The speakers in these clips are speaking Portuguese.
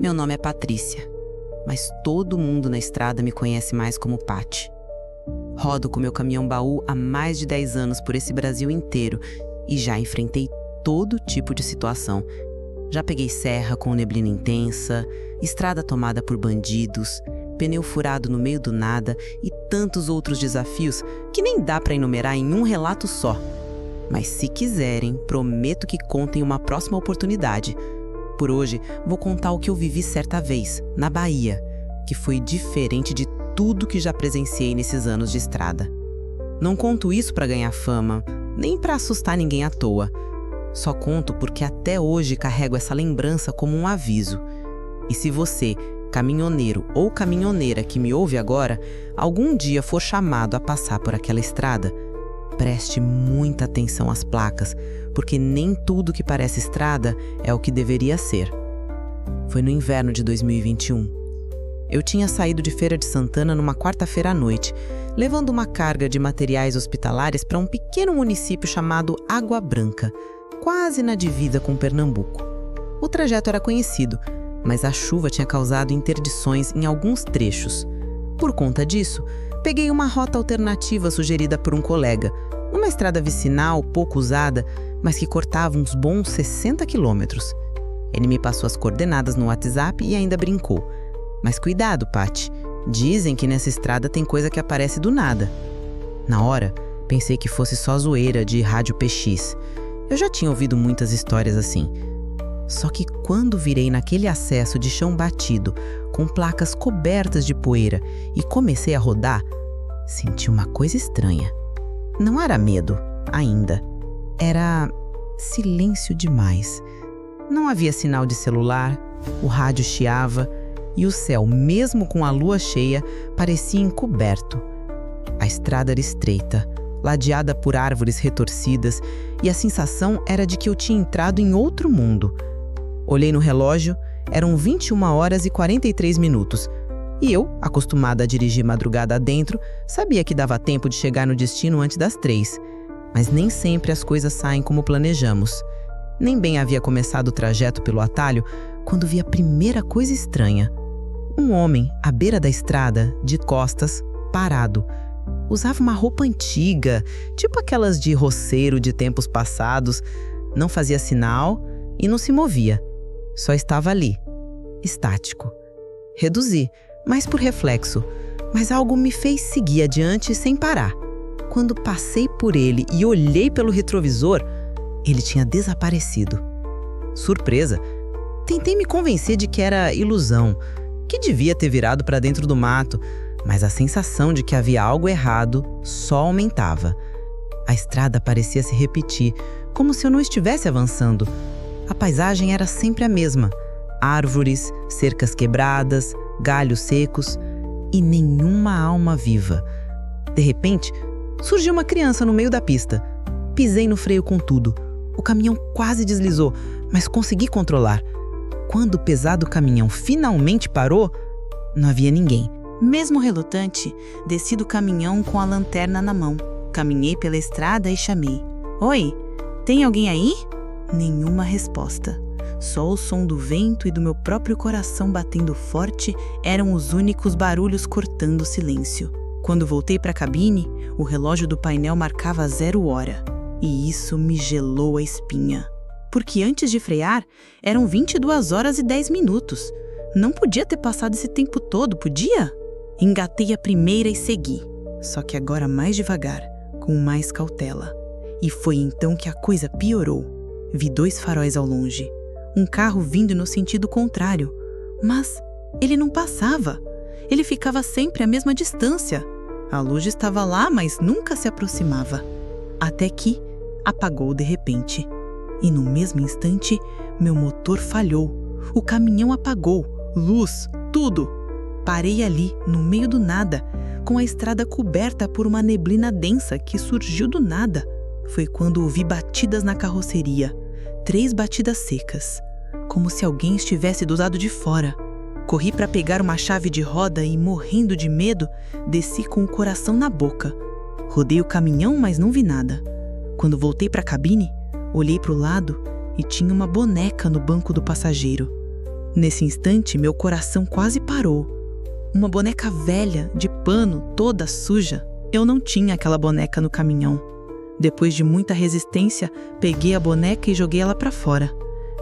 Meu nome é Patrícia, mas todo mundo na estrada me conhece mais como Pati. Rodo com meu caminhão-baú há mais de 10 anos por esse Brasil inteiro e já enfrentei todo tipo de situação. Já peguei serra com neblina intensa, estrada tomada por bandidos, pneu furado no meio do nada e tantos outros desafios que nem dá para enumerar em um relato só. Mas se quiserem, prometo que contem uma próxima oportunidade. Por hoje, vou contar o que eu vivi certa vez, na Bahia, que foi diferente de tudo que já presenciei nesses anos de estrada. Não conto isso para ganhar fama, nem para assustar ninguém à toa. Só conto porque até hoje carrego essa lembrança como um aviso. E se você, caminhoneiro ou caminhoneira que me ouve agora, algum dia for chamado a passar por aquela estrada, preste muita atenção às placas, porque nem tudo que parece estrada é o que deveria ser. Foi no inverno de 2021. Eu tinha saído de Feira de Santana numa quarta-feira à noite, levando uma carga de materiais hospitalares para um pequeno município chamado Água Branca, quase na divisa com Pernambuco. O trajeto era conhecido, mas a chuva tinha causado interdições em alguns trechos. Por conta disso, peguei uma rota alternativa sugerida por um colega, numa estrada vicinal pouco usada, mas que cortava uns bons 60 quilômetros. Ele me passou as coordenadas no WhatsApp e ainda brincou. Mas cuidado, Pati. Dizem que nessa estrada tem coisa que aparece do nada. Na hora, pensei que fosse só zoeira de rádio PX. Eu já tinha ouvido muitas histórias assim. Só que quando virei naquele acesso de chão batido, com placas cobertas de poeira, e comecei a rodar, senti uma coisa estranha. Não era medo, ainda. Era silêncio demais. Não havia sinal de celular, o rádio chiava e o céu, mesmo com a lua cheia, parecia encoberto. A estrada era estreita, ladeada por árvores retorcidas, e a sensação era de que eu tinha entrado em outro mundo. Olhei no relógio, eram 21h43, e eu, acostumada a dirigir madrugada adentro, sabia que dava tempo de chegar no destino antes das 3. Mas nem sempre as coisas saem como planejamos. Nem bem havia começado o trajeto pelo atalho quando vi a primeira coisa estranha. Um homem, à beira da estrada, de costas, parado. Usava uma roupa antiga, tipo aquelas de roceiro de tempos passados. Não fazia sinal e não se movia. Só estava ali, estático. Reduzi, mas por reflexo. Mas algo me fez seguir adiante sem parar. Quando passei por ele e olhei pelo retrovisor, ele tinha desaparecido. Surpresa! Tentei me convencer de que era ilusão, que devia ter virado para dentro do mato, mas a sensação de que havia algo errado só aumentava. A estrada parecia se repetir, como se eu não estivesse avançando. A paisagem era sempre a mesma: árvores, cercas quebradas, galhos secos e nenhuma alma viva. De repente, surgiu uma criança no meio da pista. Pisei no freio com tudo. O caminhão quase deslizou, mas consegui controlar. Quando o pesado caminhão finalmente parou, não havia ninguém. Mesmo relutante, desci do caminhão com a lanterna na mão. Caminhei pela estrada e chamei: "Oi, tem alguém aí?" Nenhuma resposta. Só o som do vento e do meu próprio coração batendo forte eram os únicos barulhos cortando o silêncio. Quando voltei para a cabine, o relógio do painel marcava 0 hora. E isso me gelou a espinha. Porque antes de frear, eram 22h10. Não podia ter passado esse tempo todo, podia? Engatei a primeira e segui. Só que agora mais devagar, com mais cautela. E foi então que a coisa piorou. Vi 2 faróis ao longe. Um carro vindo no sentido contrário. Mas ele não passava. Ele ficava sempre à mesma distância. A luz estava lá, mas nunca se aproximava. Até que apagou de repente. E no mesmo instante, meu motor falhou. O caminhão apagou. Luz, tudo. Parei ali, no meio do nada, com a estrada coberta por uma neblina densa que surgiu do nada. Foi quando ouvi batidas na carroceria. 3 batidas secas. Como se alguém estivesse do lado de fora. Corri para pegar uma chave de roda e, morrendo de medo, desci com o coração na boca. Rodei o caminhão, mas não vi nada. Quando voltei para a cabine, olhei para o lado e tinha uma boneca no banco do passageiro. Nesse instante, meu coração quase parou. Uma boneca velha, de pano, toda suja. Eu não tinha aquela boneca no caminhão. Depois de muita resistência, peguei a boneca e joguei ela para fora.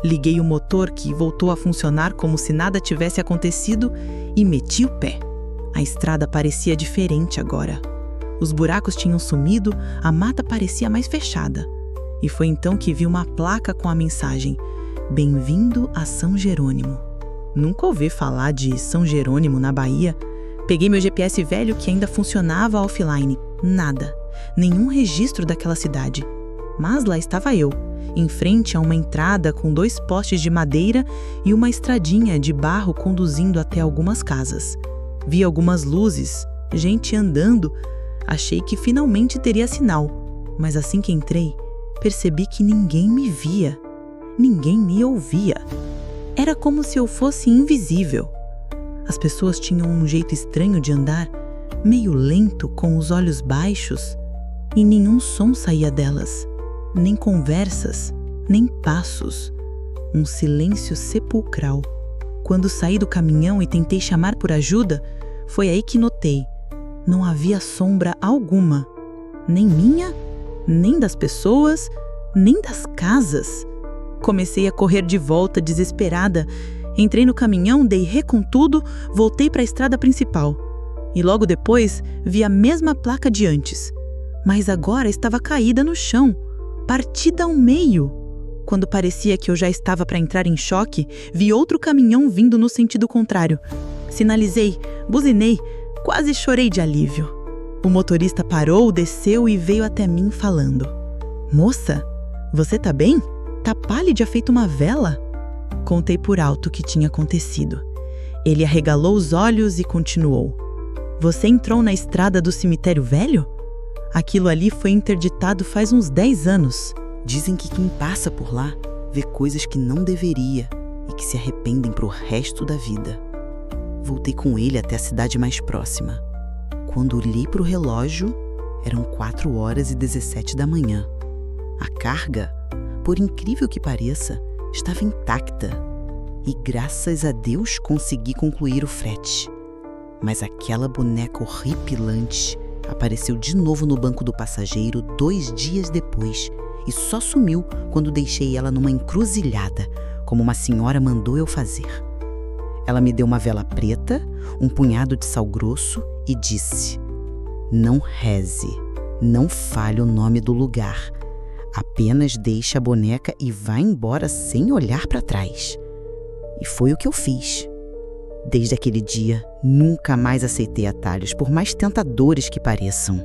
Liguei o motor, que voltou a funcionar como se nada tivesse acontecido, e meti o pé. A estrada parecia diferente agora. Os buracos tinham sumido, a mata parecia mais fechada. E foi então que vi uma placa com a mensagem: Bem-vindo a São Jerônimo. Nunca ouvi falar de São Jerônimo na Bahia. Peguei meu GPS velho que ainda funcionava offline. Nada. Nenhum registro daquela cidade. Mas lá estava eu, em frente a uma entrada com 2 postes de madeira e uma estradinha de barro conduzindo até algumas casas. Vi algumas luzes, gente andando. Achei que finalmente teria sinal, mas assim que entrei, percebi que ninguém me via, ninguém me ouvia. Era como se eu fosse invisível. As pessoas tinham um jeito estranho de andar, meio lento, com os olhos baixos, e nenhum som saía delas, nem conversas, nem passos. Um silêncio sepulcral. Quando saí do caminhão e tentei chamar por ajuda, foi aí que notei. Não havia sombra alguma, nem minha, nem das pessoas, nem das casas. Comecei a correr de volta, desesperada. Entrei no caminhão, dei ré com tudo, voltei para a estrada principal. E logo depois, vi a mesma placa de antes. Mas agora estava caída no chão, partida ao meio. Quando parecia que eu já estava para entrar em choque, vi outro caminhão vindo no sentido contrário. Sinalizei, buzinei, quase chorei de alívio. O motorista parou, desceu e veio até mim falando: Moça, você tá bem? Tá pálida feito uma vela? Contei por alto o que tinha acontecido. Ele arregalou os olhos e continuou: Você entrou na estrada do cemitério velho? Aquilo ali foi interditado faz uns 10 anos. Dizem que quem passa por lá vê coisas que não deveria e que se arrependem pro resto da vida. Voltei com ele até a cidade mais próxima. Quando olhei pro relógio, eram 4h17 da manhã. A carga, por incrível que pareça, estava intacta e, graças a Deus, consegui concluir o frete. Mas aquela boneca horripilante apareceu de novo no banco do passageiro 2 dias depois e só sumiu quando deixei ela numa encruzilhada, como uma senhora mandou eu fazer. Ela me deu uma vela preta, um punhado de sal grosso e disse: Não reze, não fale o nome do lugar. Apenas deixe a boneca e vá embora sem olhar para trás. E foi o que eu fiz. Desde aquele dia, nunca mais aceitei atalhos, por mais tentadores que pareçam.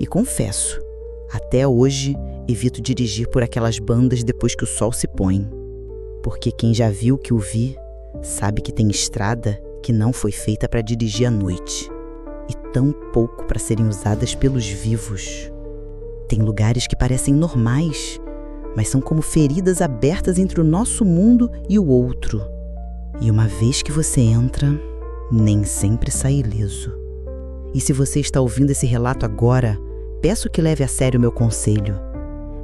E confesso, até hoje evito dirigir por aquelas bandas depois que o sol se põe. Porque quem já viu o que o vi, sabe que tem estrada que não foi feita para dirigir à noite. E tão pouco para serem usadas pelos vivos. Tem lugares que parecem normais, mas são como feridas abertas entre o nosso mundo e o outro. E uma vez que você entra, nem sempre sai ileso. E se você está ouvindo esse relato agora, peço que leve a sério o meu conselho.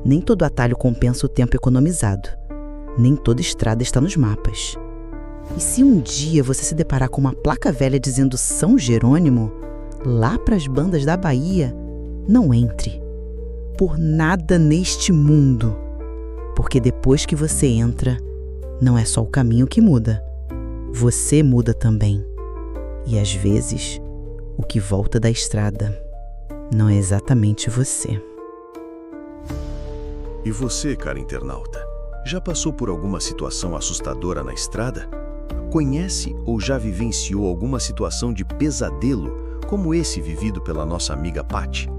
Nem todo atalho compensa o tempo economizado. Nem toda estrada está nos mapas. E se um dia você se deparar com uma placa velha dizendo São Jerônimo, lá para as bandas da Bahia, não entre. Por nada neste mundo. Porque depois que você entra, não é só o caminho que muda. Você muda também. E às vezes, o que volta da estrada não é exatamente você. E você, cara internauta, já passou por alguma situação assustadora na estrada? Conhece ou já vivenciou alguma situação de pesadelo como esse vivido pela nossa amiga Paty?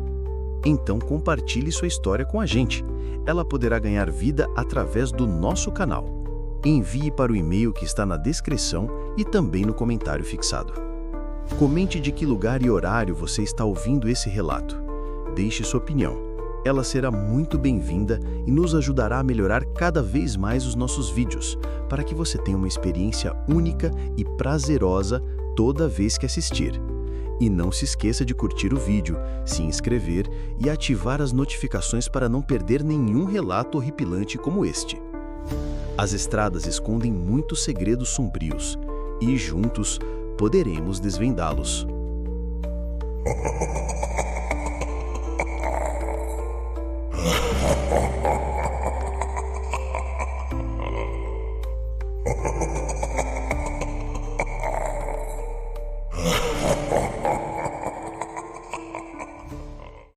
Então compartilhe sua história com a gente. Ela poderá ganhar vida através do nosso canal. Envie para o e-mail que está na descrição e também no comentário fixado. Comente de que lugar e horário você está ouvindo esse relato. Deixe sua opinião. Ela será muito bem-vinda e nos ajudará a melhorar cada vez mais os nossos vídeos, para que você tenha uma experiência única e prazerosa toda vez que assistir. E não se esqueça de curtir o vídeo, se inscrever e ativar as notificações para não perder nenhum relato horripilante como este. As estradas escondem muitos segredos sombrios e juntos poderemos desvendá-los.